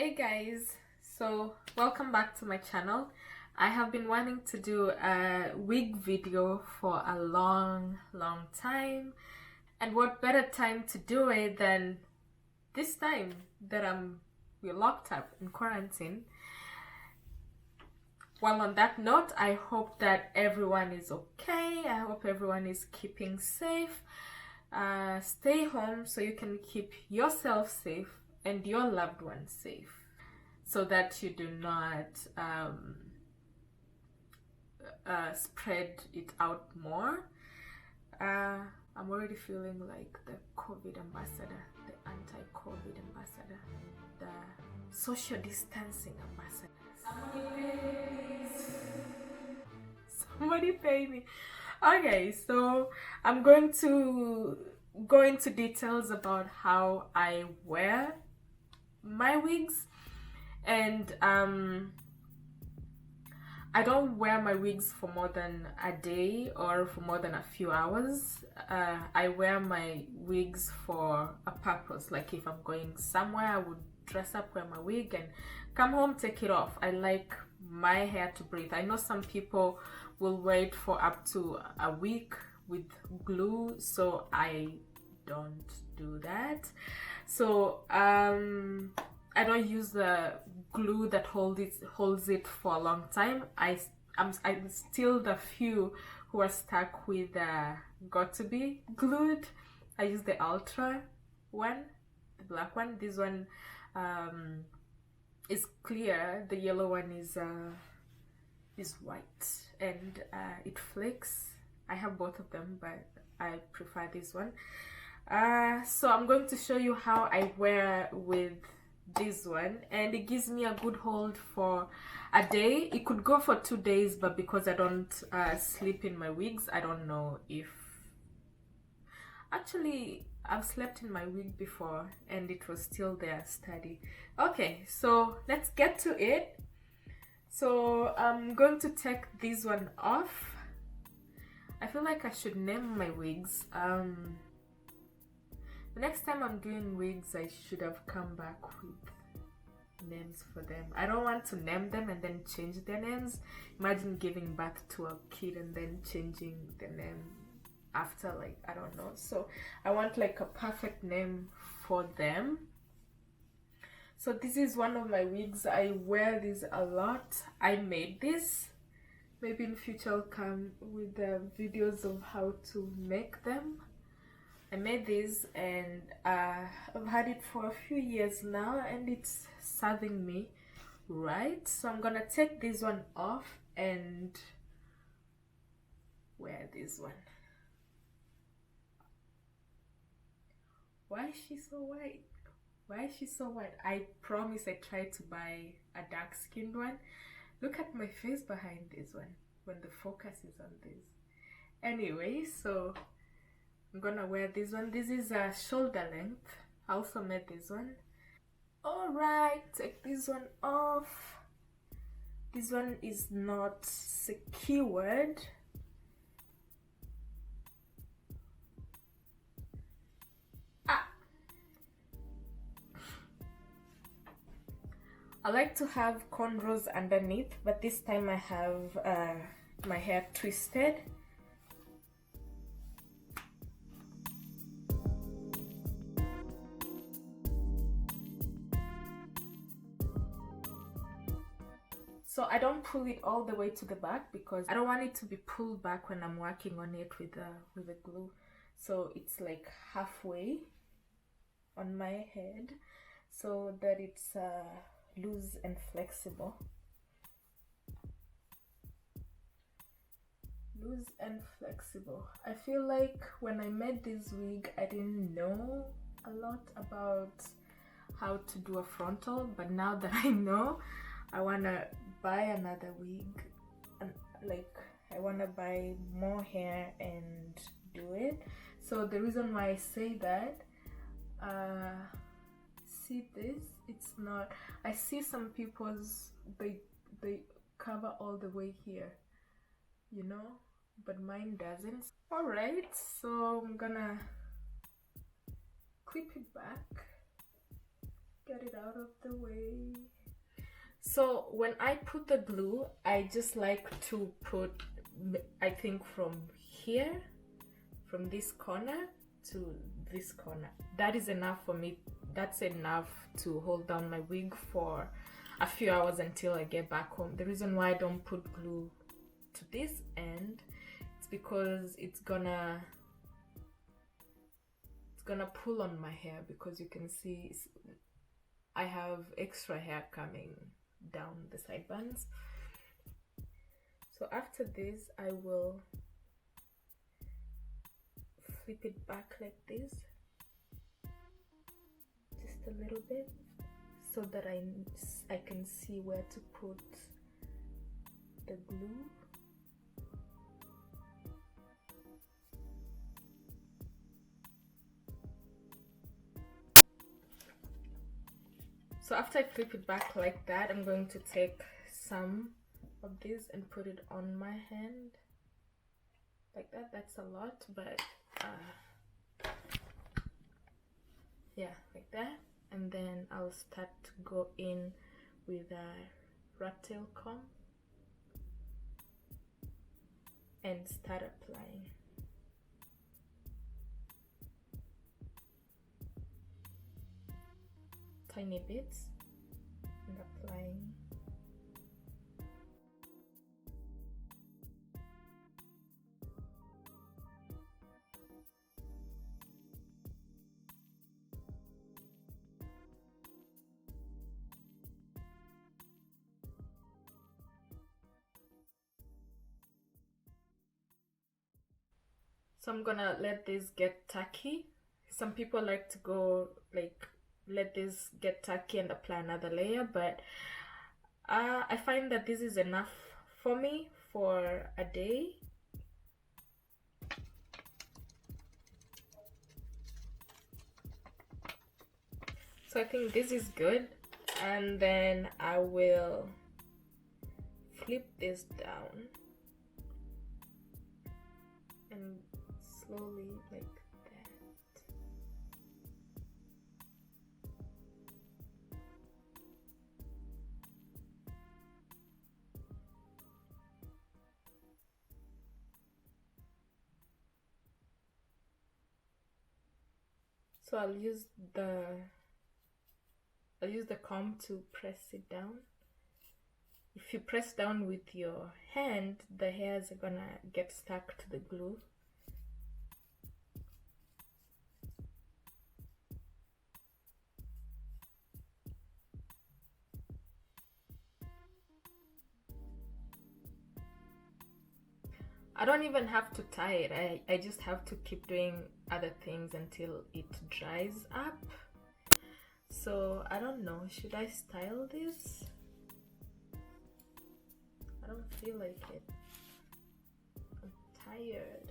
Hey guys, so welcome back to my channel. I have been wanting to do a wig video for a long time, and what better time to do it than this time that we're locked up in quarantine. Well, on that note, I hope that everyone is okay. I hope everyone is keeping safe. Stay home so you can keep yourself safe and your loved ones safe, so that you do not spread it out more. I'm already feeling like the COVID ambassador, the anti-COVID ambassador, the social distancing ambassador. Somebody pay me, please. Somebody pay me. Okay, so I'm going to go into details about how I wear my wigs, and I don't wear my wigs for more than a day or for more than a few hours. I wear my wigs for a purpose. Like if I'm going somewhere, I would dress up, wear my wig, and come home, take it off. I like my hair to breathe. I know some people will wait for up to a week with glue, so I don't do that. So I don't use the glue that holds it for a long time. I'm still the few who are stuck with got to be glued. I use the ultra one, the black one. This one is clear. The yellow one is white, and it flakes. I have both of them, but I prefer this one. So I'm going to show you how I wear with this one, and it gives me a good hold for a day. It could go for 2 days, but because I don't sleep in my wigs, I don't know if actually I've slept in my wig before and it was still there steady. Okay, so let's get to it. So I'm going to take this one off. I feel like I should name my wigs. The next time I'm doing wigs, I should have come back with names for them. I don't want to name them and then change their names. Imagine giving birth to a kid and then changing the name after, like, I don't know. So I want like a perfect name for them. So this is one of my wigs. I wear this a lot. I made this. Maybe in future I'll come with videos of how to make them. I made this, and I've had it for a few years now, and it's serving me right. So I'm gonna take this one off and wear this one. Why is she so white? Why is she so white? I promise I tried to buy a dark skinned one. Look at my face behind this one when the focus is on this. Anyway, so I'm gonna wear this one. This is a shoulder length. I also made this one. Alright, take this one off. This one is not secured. I like to have cornrows underneath, but this time I have my hair twisted. So I don't pull it all the way to the back because I don't want it to be pulled back when I'm working on it with the glue. So it's like halfway on my head so that it's loose and flexible. Loose and flexible. I feel like when I made this wig, I didn't know a lot about how to do a frontal, but now that I know, I wanna buy another wig, and like I wanna buy more hair and do it. So the reason why I say that, see this, it's not, I see some people's they cover all the way here, you know, but mine doesn't. All right, so I'm gonna clip it back. Get it out of the way. So when I put the glue, I just like to put, I think from here, from this corner to this corner. That is enough for me. That's enough to hold down my wig for a few hours until I get back home. The reason why I don't put glue to this end is because it's gonna pull on my hair, because you can see I have extra hair coming down the side bands. So after this, I will flip it back like this, just a little bit, so that I can see where to put the glue. So after I flip it back like that, I'm going to take some of this and put it on my hand like that. That's a lot, but yeah, like that. And then I'll start to go in with a rat tail comb and start applying. Tiny bits and applying. So I'm gonna let this get tacky. Some people like to go like let this get tacky and apply another layer, but I find that this is enough for me for a day. So I think this is good, and then I will flip this down and slowly like that. So I'll use the comb to press it down. If you press down with your hand, the hairs are gonna get stuck to the glue. I don't even have to tie it. I just have to keep doing other things until it dries up. So I don't know, should I style this? I don't feel like it. I'm tired.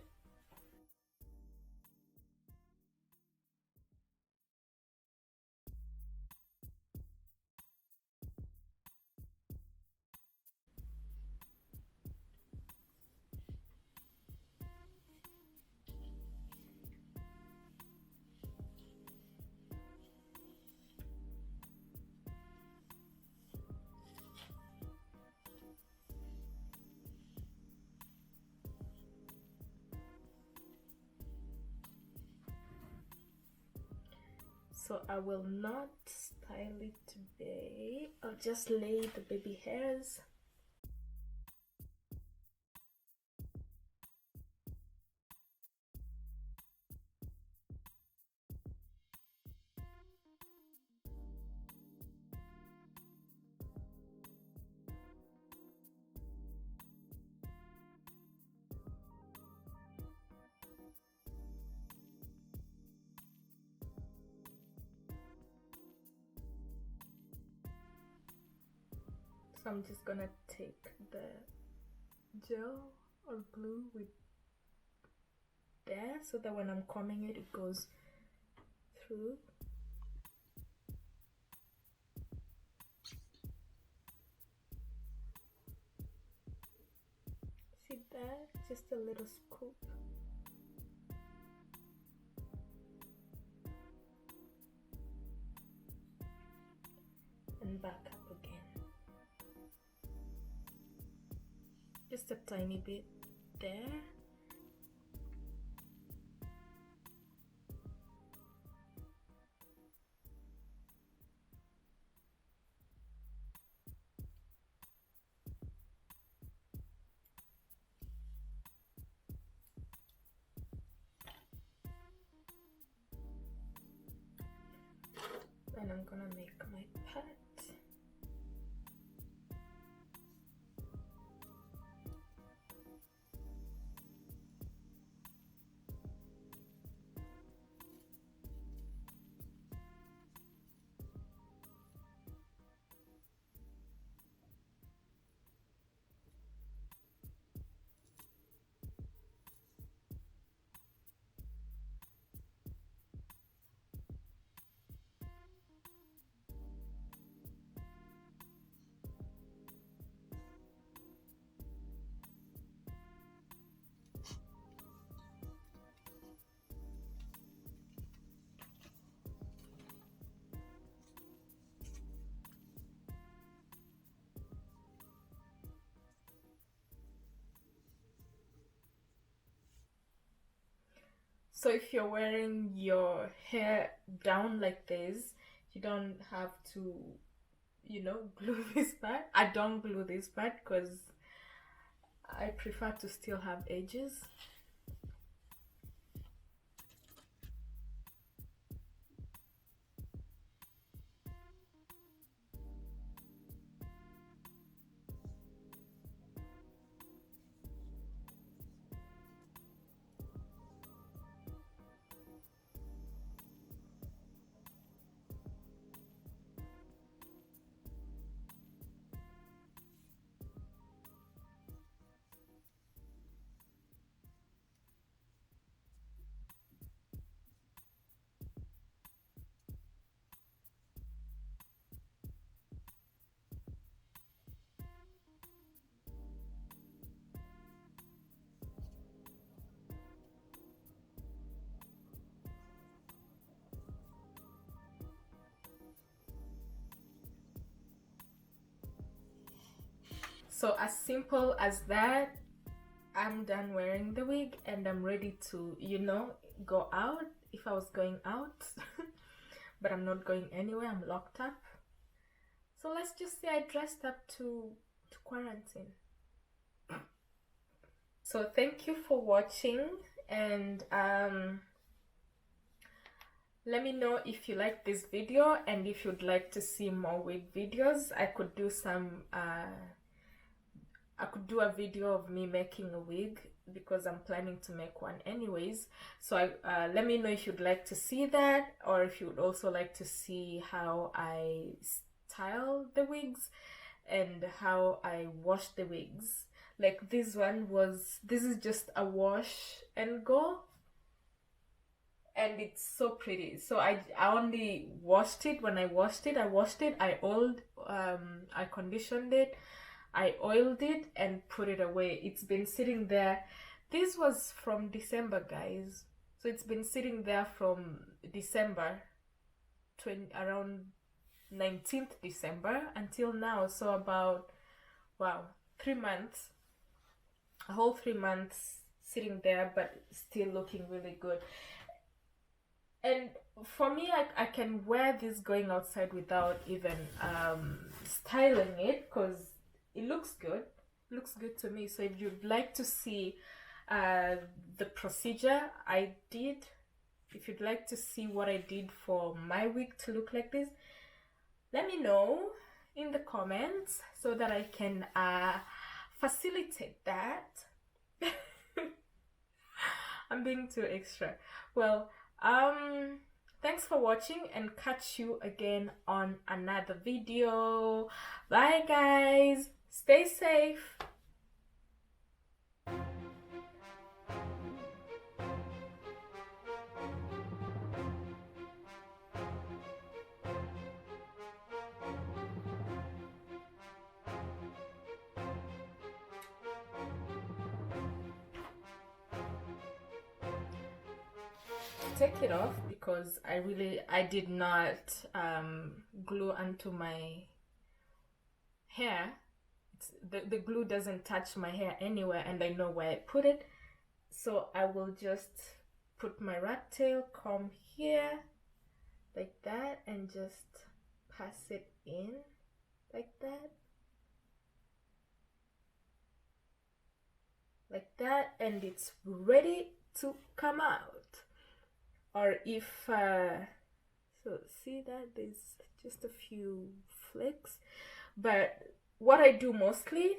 So I will not style it today. I'll just lay the baby hairs. So I'm just gonna take the gel or glue with there, so that when I'm combing it, it goes through. See that? Just a little scoop. back up again. Just a tiny bit there. And I'm gonna make my pat. So if you're wearing your hair down like this, you don't have to, you know, glue this part. I don't glue this part because I prefer to still have edges. So as simple as that, I'm done wearing the wig and I'm ready to, you know, go out if I was going out. But I'm not going anywhere, I'm locked up. So let's just say I dressed up to quarantine. So thank you for watching, and let me know if you like this video and if you'd like to see more wig videos. I could do some I could do a video of me making a wig because I'm planning to make one anyways. So let me know if you'd like to see that, or if you would also like to see how I style the wigs and how I wash the wigs. Like this is just a wash and go, and it's so pretty. So I only washed it. When I washed it, I oiled, I conditioned it, I oiled it and put it away. It's been sitting there. This was from December, guys. So it's been sitting there from December, around 19th December until now. So about, wow, 3 months. A whole 3 months sitting there, but still looking really good. And for me, I can wear this going outside without even styling it, because it looks good. It looks good to me. So if you'd like to see the procedure I did, if you'd like to see what I did for my wig to look like this, let me know in the comments so that I can facilitate that. I'm being too extra. Well, thanks for watching, and catch you again on another video. Bye guys, stay safe. Take it off because I did not glue onto my hair, the glue doesn't touch my hair anywhere, and I know where I put it. So I will just put my rat tail comb here like that and just pass it in like that. Like that, and it's ready to come out. Or if so see that there's just a few flicks, but what I do mostly,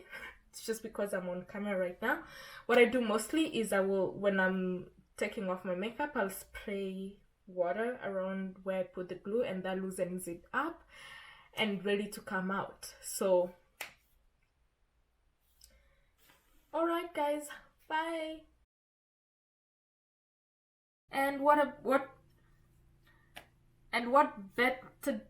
it's just because I'm on camera right now, what I do mostly is I will, when I'm taking off my makeup, I'll spray water around where I put the glue, and that loosens it up and ready to come out. So all right guys, bye. And what better